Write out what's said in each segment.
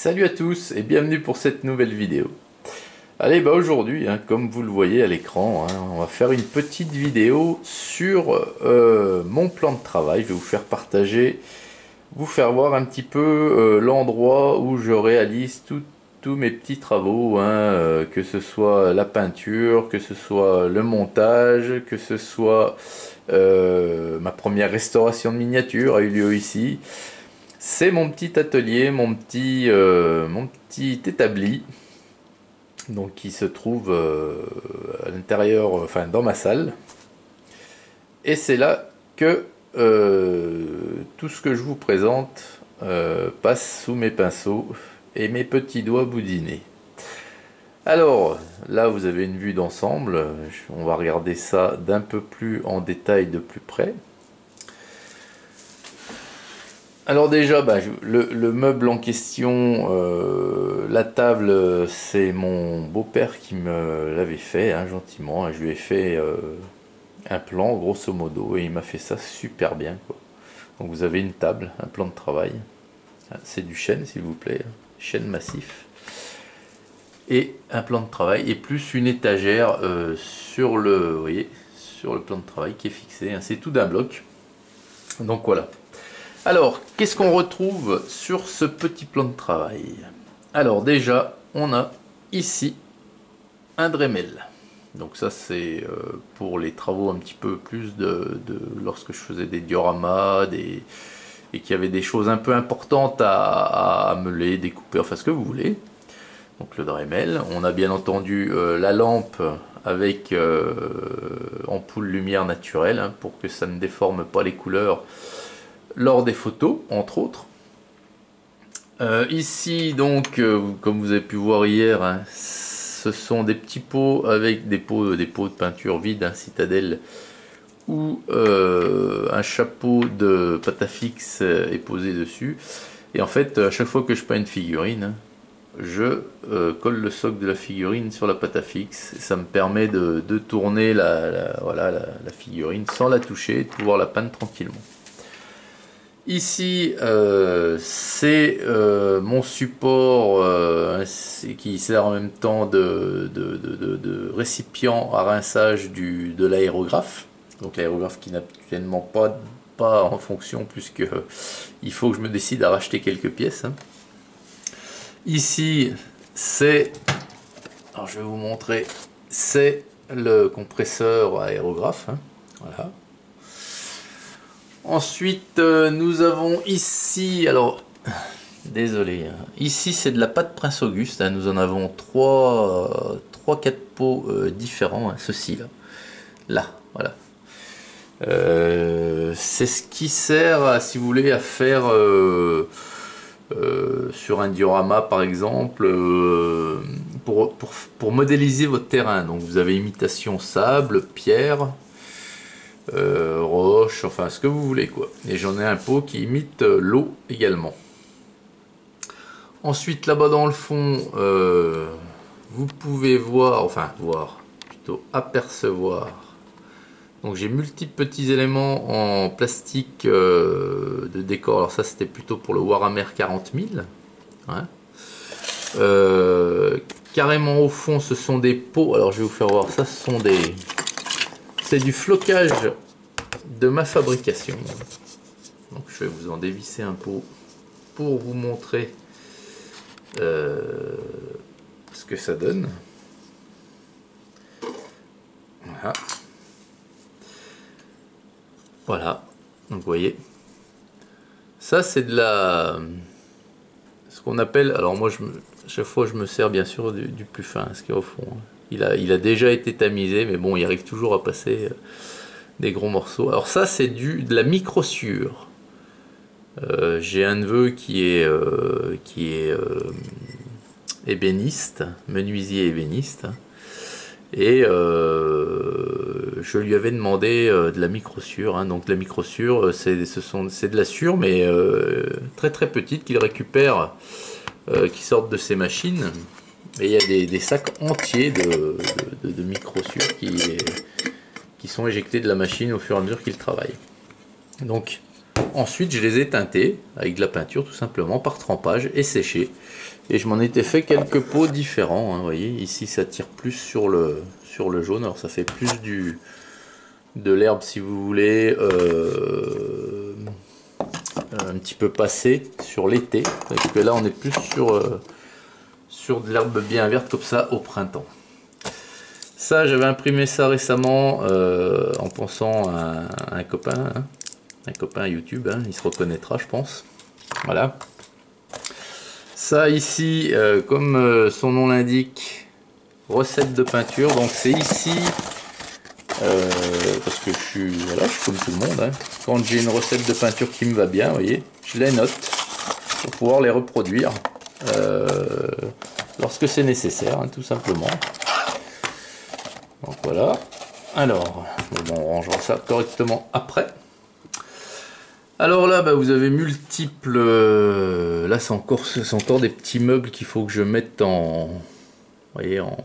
Salut à tous et bienvenue pour cette nouvelle vidéo. Allez, aujourd'hui, comme vous le voyez à l'écran, on va faire une petite vidéo sur mon plan de travail. Je vais vous faire partager, vous faire voir un petit peu l'endroit où je réalise tous mes petits travaux, que ce soit la peinture, que ce soit le montage, que ce soit ma première restauration de miniature a eu lieu ici. C'est mon petit atelier, mon petit établi, donc qui se trouve à l'intérieur, enfin dans ma salle. Et c'est là que tout ce que je vous présente passe sous mes pinceaux et mes petits doigts boudinés. Alors là, vous avez une vue d'ensemble. On va regarder ça d'un peu plus en détail, de plus près. Alors déjà, le meuble en question, la table, c'est mon beau-père qui me l'avait fait, gentiment. Je lui ai fait un plan, grosso modo, et il m'a fait ça super bien, quoi. Donc vous avez une table, un plan de travail. C'est du chêne, s'il vous plaît, chêne massif. Et un plan de travail, et plus une étagère sur le, vous voyez, sur le plan de travail qui est fixé. C'est tout d'un bloc. Donc voilà. Alors, qu'est-ce qu'on retrouve sur ce petit plan de travail? Alors déjà, on a ici un Dremel. Donc ça, c'est pour les travaux un petit peu plus lorsque je faisais des dioramas, et qu'il y avait des choses un peu importantes à meuler, découper, enfin ce que vous voulez. Donc le Dremel. On a bien entendu la lampe avec ampoule lumière naturelle, pour que ça ne déforme pas les couleurs lors des photos, entre autres. Ici, donc, comme vous avez pu voir hier, ce sont des petits pots avec des pots de peinture vide, Citadelle, où un chapeau de pâte à fixe est posé dessus. Et en fait, à chaque fois que je peins une figurine, je colle le socle de la figurine sur la pâte à fixe. Ça me permet de tourner la figurine sans la toucher et de pouvoir la peindre tranquillement. Ici, c'est mon support qui sert en même temps de récipient à rinçage de l'aérographe. Donc l'aérographe qui n'est actuellement pas en fonction, puisque il faut que je me décide à racheter quelques pièces. Ici, c'est, alors je vais vous montrer, c'est le compresseur aérographe. Voilà. Ensuite, nous avons ici, alors, désolé, ici c'est de la pâte Prince Auguste, nous en avons 3-4 pots différents, ceci là, voilà. C'est ce qui sert, si vous voulez, à faire sur un diorama par exemple, pour modéliser votre terrain. Donc vous avez imitation sable, pierre, roche, enfin ce que vous voulez, quoi. Et j'en ai un pot qui imite l'eau également. Ensuite, là-bas dans le fond, vous pouvez voir, plutôt apercevoir. Donc j'ai multiples petits éléments en plastique de décor. Alors ça, c'était plutôt pour le Warhammer 40 000. Carrément au fond, ce sont des pots. Alors je vais vous faire voir ça. C'est du flocage de ma fabrication. Donc je vais vous en dévisser un pot pour vous montrer ce que ça donne. Voilà. Donc vous voyez, ça c'est de ce qu'on appelle, alors moi chaque fois je me sers bien sûr du plus fin, ce qui est au fond. Il a déjà été tamisé, mais bon, il arrive toujours à passer des gros morceaux. Alors ça, c'est de la microsciure. J'ai un neveu qui est ébéniste, menuisier ébéniste. Et je lui avais demandé de la microsciure. Donc la microsciure, c'est de la sciure, mais très très petite, qu'il récupère, qui sortent de ses machines. Et il y a des sacs entiers de microsciure qui sont éjectés de la machine au fur et à mesure qu'il travaille. Donc Ensuite, je les ai teintés avec de la peinture tout simplement par trempage et séché. Et je m'en étais fait quelques pots différents. Hein, vous voyez, ici ça tire plus sur le jaune. Alors ça fait plus de l'herbe si vous voulez, un petit peu passé sur l'été. Parce que là on est plus sur de l'herbe bien verte comme ça au printemps. Ça, j'avais imprimé ça récemment en pensant à un copain. Hein. Un copain YouTube, hein, il se reconnaîtra je pense. Voilà. Ça ici, comme son nom l'indique, recette de peinture. Donc c'est ici, parce que je suis comme tout le monde. Hein. Quand j'ai une recette de peinture qui me va bien, vous voyez, je les note pour pouvoir les reproduire lorsque c'est nécessaire, hein, tout simplement. Donc voilà. Alors, bon, on rangera ça correctement après. Alors là, bah, vous avez multiples... là, c'est encore des petits meubles qu'il faut que je mette en... Vous voyez, en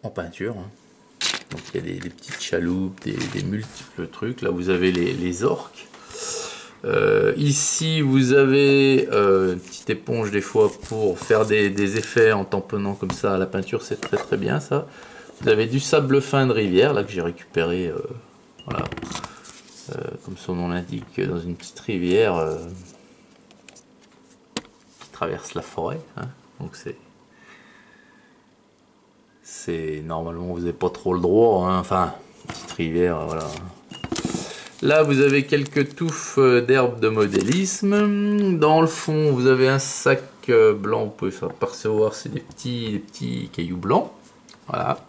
peinture. Hein. Donc il y a des petites chaloupes, des multiples trucs. Là, vous avez les orques. Ici, vous avez une petite éponge des fois pour faire des effets en tamponnant comme ça à la peinture. C'est très très bien ça. Vous avez du sable fin de rivière, là, que j'ai récupéré. Voilà. Comme son nom l'indique, dans une petite rivière qui traverse la forêt. Hein. Donc c'est normalement vous n'avez pas trop le droit. Hein. Enfin, petite rivière, voilà. Là, vous avez quelques touffes d'herbes de modélisme. Dans le fond, vous avez un sac blanc. Vous pouvez percevoir, c'est des petits cailloux blancs. Voilà.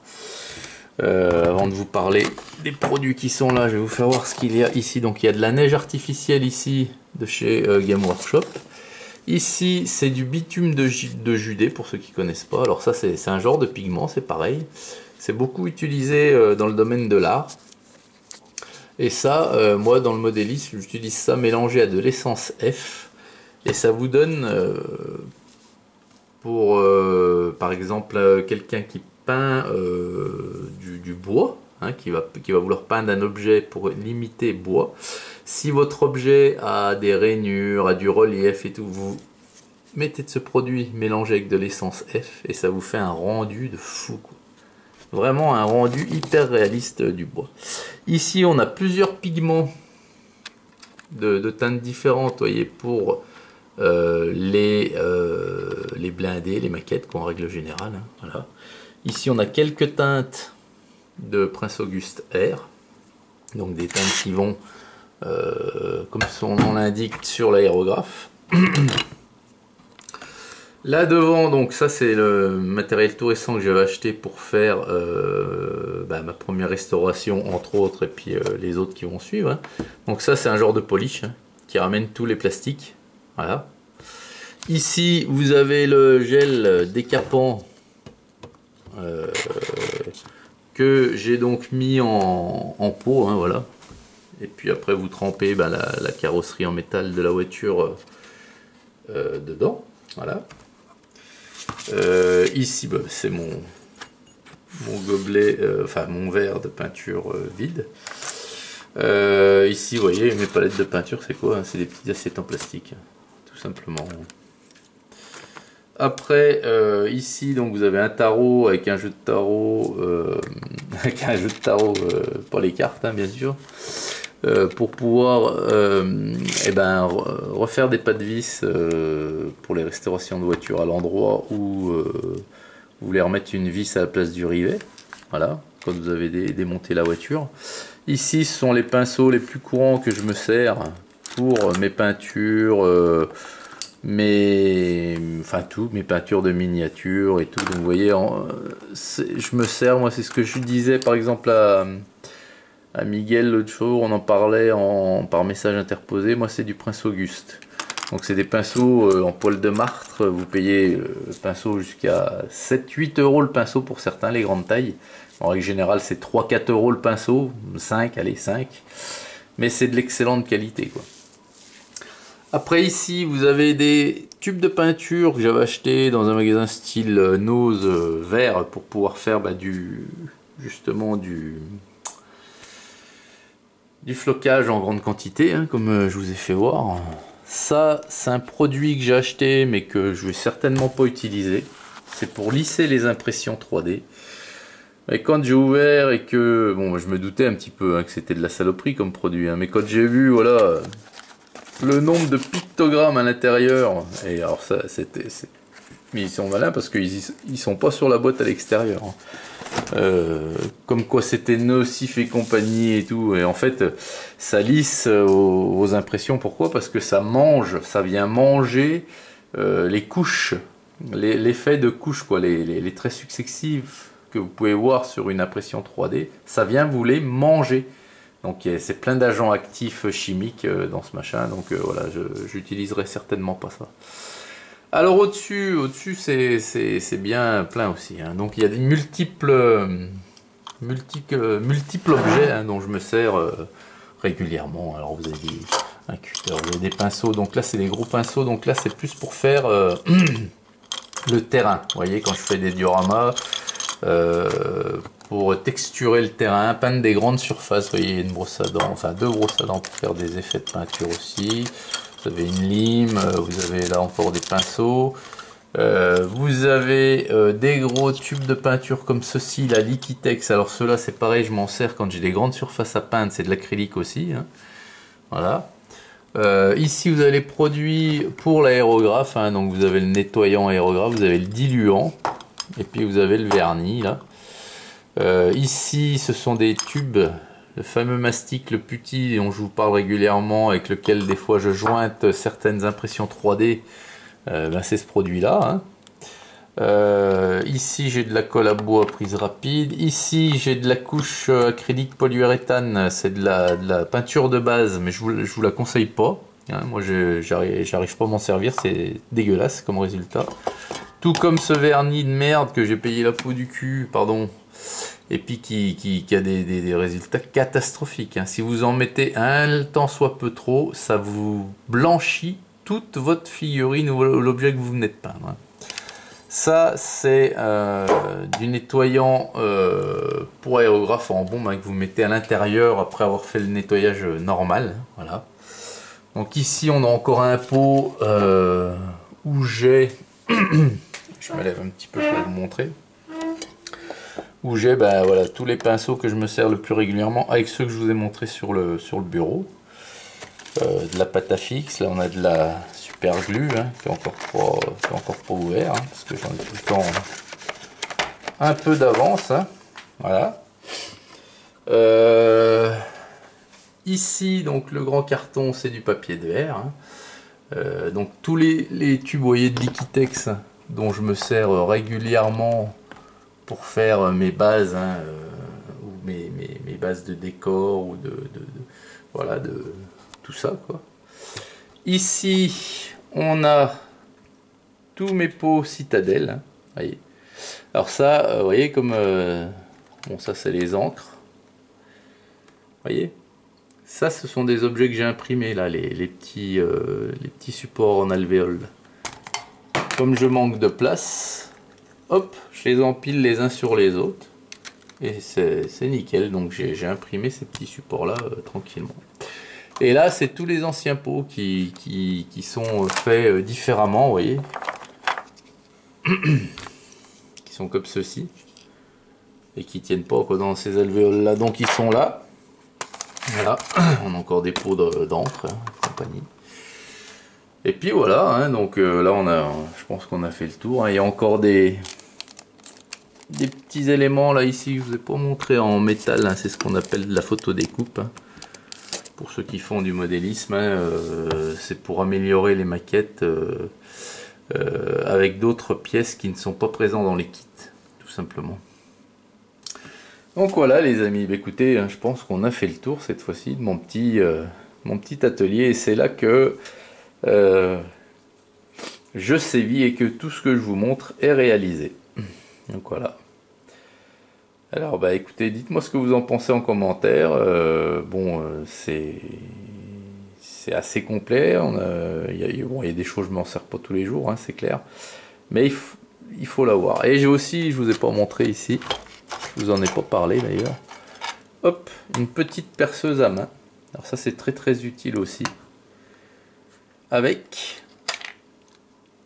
Avant de vous parler des produits qui sont là, je vais vous faire voir ce qu'il y a ici. Donc il y a de la neige artificielle ici de chez Game Workshop. Ici c'est du bitume de Judée pour ceux qui ne connaissent pas. Alors ça c'est un genre de pigment, c'est pareil. C'est beaucoup utilisé dans le domaine de l'art. Et ça, moi dans le modélisme, j'utilise ça mélangé à de l'essence F. Et ça vous donne, pour par exemple quelqu'un qui peint du bois, hein, qui va vouloir peindre un objet pour limiter bois. Si votre objet a des rainures, a du relief et tout, vous mettez de ce produit mélangé avec de l'essence F et ça vous fait un rendu de fou, quoi. Vraiment un rendu hyper réaliste du bois. Ici on a plusieurs pigments de teintes différentes, voyez, pour les blindés, les maquettes, quoi, en règle générale. Hein, voilà. Ici, on a quelques teintes de Prince Auguste R. Donc des teintes qui vont, comme son nom l'indique, sur l'aérographe. Là devant, donc ça c'est le matériel tout récent que j'avais acheté pour faire ma première restauration, entre autres, et puis les autres qui vont suivre. Hein. Donc ça c'est un genre de polish, hein, qui ramène tous les plastiques. Voilà. Ici, vous avez le gel décapant que j'ai donc mis en pot, hein, voilà. Et puis après vous trempez la carrosserie en métal de la voiture dedans, voilà. Ici c'est mon gobelet, enfin mon verre de peinture vide. Ici vous voyez mes palettes de peinture, c'est quoi, hein? C'est des petites assiettes en plastique, tout simplement. Après, ici, donc vous avez un tarot avec un jeu de tarot, pas les cartes, hein, bien sûr, pour pouvoir refaire des pas de vis pour les restaurations de voitures à l'endroit où vous voulez remettre une vis à la place du rivet. Voilà, quand vous avez démonté la voiture. Ici, ce sont les pinceaux les plus courants que je me sers pour mes peintures. Mes peintures de miniatures et tout. Donc vous voyez, je me sers, moi c'est ce que je disais par exemple à Miguel l'autre jour, on en parlait par message interposé. Moi c'est du Prince Auguste, donc c'est des pinceaux en poil de martre. Vous payez le pinceau jusqu'à 7-8 euros le pinceau pour certains, les grandes tailles. En règle générale c'est 3-4 euros le pinceau, 5, allez 5, mais c'est de l'excellente qualité, quoi. Après ici, vous avez des tubes de peinture que j'avais acheté dans un magasin style Nose vert pour pouvoir faire du flocage en grande quantité, hein, comme je vous ai fait voir. Ça, c'est un produit que j'ai acheté, mais que je vais certainement pas utiliser. C'est pour lisser les impressions 3D. Et quand j'ai ouvert et que... Bon, je me doutais un petit peu hein, que c'était de la saloperie comme produit. Hein, mais quand j'ai vu, voilà, le nombre de pictogrammes à l'intérieur... Et alors ça, c'était... Mais ils sont malins parce qu'ils sont pas sur la boîte à l'extérieur. Comme quoi c'était nocif et compagnie et tout. Et en fait, ça lisse aux impressions. Pourquoi? Parce que ça mange, ça vient manger les couches, l'effet de couches, quoi, les traits successifs que vous pouvez voir sur une impression 3D. Ça vient vous les manger. Donc c'est plein d'agents actifs chimiques dans ce machin. Donc voilà, j'utiliserai certainement pas ça. Alors au-dessus c'est bien plein aussi. Hein. Donc il y a des multiples objets hein, dont je me sers régulièrement. Alors vous avez un cutter, vous avez des pinceaux. Donc là c'est des gros pinceaux. Donc là c'est plus pour faire le terrain. Vous voyez quand je fais des dioramas, pour texturer le terrain, peindre des grandes surfaces. Vous voyez une brosse à dents, enfin deux brosses à dents pour faire des effets de peinture aussi. Vous avez une lime, vous avez là encore des pinceaux, vous avez des gros tubes de peinture comme ceci, la Liquitex. Alors ceux-là c'est pareil, je m'en sers quand j'ai des grandes surfaces à peindre, c'est de l'acrylique aussi. Hein. Voilà. Ici vous avez les produits pour l'aérographe, hein. Donc vous avez le nettoyant aérographe, vous avez le diluant, et puis vous avez le vernis là. Ici ce sont des tubes. Le fameux mastic, le putty dont je vous parle régulièrement, avec lequel des fois je jointe certaines impressions 3D, ben c'est ce produit-là. Hein. Ici j'ai de la colle à bois prise rapide. Ici j'ai de la couche acrylique polyuréthane, c'est de la peinture de base, mais je vous la conseille pas. Hein. Moi j'arrive pas à m'en servir, c'est dégueulasse comme résultat. Tout comme ce vernis de merde que j'ai payé la peau du cul, pardon. Et puis qui a des résultats catastrophiques. Hein. Si vous en mettez un tant soit peu trop, ça vous blanchit toute votre figurine ou l'objet que vous venez de peindre. Hein. Ça, c'est du nettoyant pour aérographe en bombe hein, que vous mettez à l'intérieur après avoir fait le nettoyage normal. Voilà. Donc ici, on a encore un pot où j'ai... Je me lève un petit peu pour vous montrer. Où j'ai ben, voilà, tous les pinceaux que je me sers le plus régulièrement avec ceux que je vous ai montré sur le bureau. De la pâte à fixe, là on a de la super glue hein, qui est encore pas ouvert hein, parce que j'en ai tout le temps un peu d'avance. Hein, voilà. Ici donc le grand carton c'est du papier de verre. Hein. Donc tous les tubes vous voyez, de Liquitex dont je me sers régulièrement pour faire mes bases hein, ou mes bases de décor ou voilà de tout ça quoi. Ici on a tous mes pots citadelle hein, voyez. Alors ça vous voyez comme bon ça c'est les encres voyez ça ce sont des objets que j'ai imprimés là les petits supports en alvéole. Comme je manque de place, hop, je les empile les uns sur les autres et c'est nickel. Donc j'ai imprimé ces petits supports là tranquillement. Et là c'est tous les anciens pots qui sont faits différemment, vous voyez, qui sont comme ceci et qui tiennent pas quoi, dans ces alvéoles là. Donc ils sont là. Voilà, on a encore des pots d'encre, hein, compagnie. Et puis voilà, hein, donc là je pense qu'on a fait le tour. Hein. Il y a encore des petits éléments là ici que je vous ai pas montré en métal. Hein. C'est ce qu'on appelle de la photodécoupe. Hein. Pour ceux qui font du modélisme, hein, c'est pour améliorer les maquettes avec d'autres pièces qui ne sont pas présentes dans les kits, tout simplement. Donc voilà les amis, bah, écoutez, hein, je pense qu'on a fait le tour cette fois-ci de mon petit atelier. Et c'est là que je sévis et que tout ce que je vous montre est réalisé. Donc voilà. Alors bah écoutez, dites-moi ce que vous en pensez en commentaire. C'est assez complet. Il y a des choses, je m'en sers pas tous les jours, hein, c'est clair. Mais il faut l'avoir. Et j'ai aussi, je vous ai pas montré ici, je vous en ai pas parlé d'ailleurs. Hop, une petite perceuse à main. Alors ça c'est très utile aussi. Avec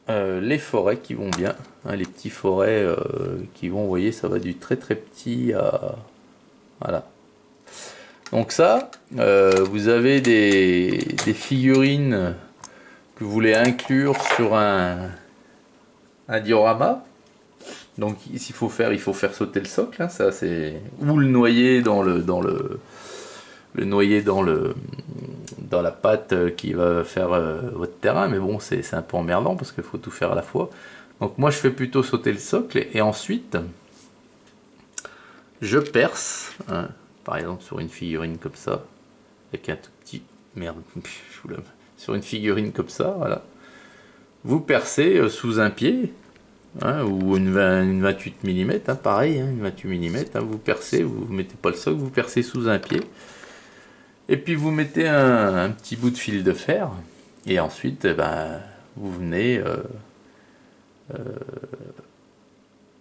les forêts qui vont bien, hein, les petits forêts qui vont, vous voyez, ça va du très petit à... Voilà. Donc ça, vous avez des figurines que vous voulez inclure sur un diorama. Donc ici il faut faire sauter le socle, hein, ça c'est, ou le noyer dans dans la pâte qui va faire votre terrain, mais bon c'est un peu emmerdant parce qu'il faut tout faire à la fois. Donc moi je fais plutôt sauter le socle et ensuite je perce, hein, par exemple sur une figurine comme ça, avec un tout petit, merde, sur une figurine comme ça, voilà. Vous percez sous un pied, hein, ou une 28 mm, hein, pareil, hein, une 28 mm, hein, vous percez, vous mettez pas le socle, vous percez sous un pied. Et puis vous mettez un petit bout de fil de fer, et ensuite vous venez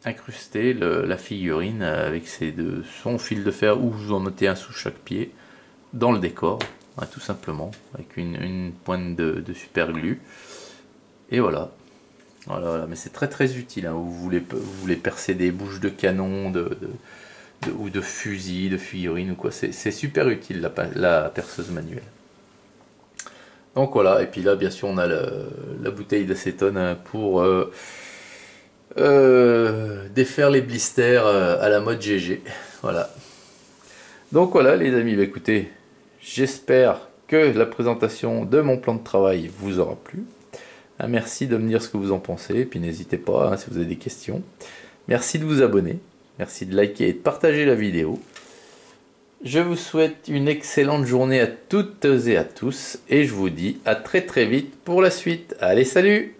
incruster la figurine avec son fil de fer, ou vous en mettez un sous chaque pied, dans le décor, hein, tout simplement, avec une pointe de super glue. Et voilà. Voilà, mais c'est très utile, hein. Vous voulez percer des bouches de canon, ou de fusils, de figurines ou quoi. C'est super utile la perceuse manuelle. Donc voilà, et puis là bien sûr on a la bouteille d'acétone, hein, pour défaire les blisters à la mode GG. Voilà. Donc voilà les amis, écoutez, j'espère que la présentation de mon plan de travail vous aura plu. Merci de me dire ce que vous en pensez, et puis n'hésitez pas, hein, si vous avez des questions. Merci de vous abonner, merci de liker et de partager la vidéo. Je vous souhaite une excellente journée à toutes et à tous, et je vous dis à très vite pour la suite. Allez, salut!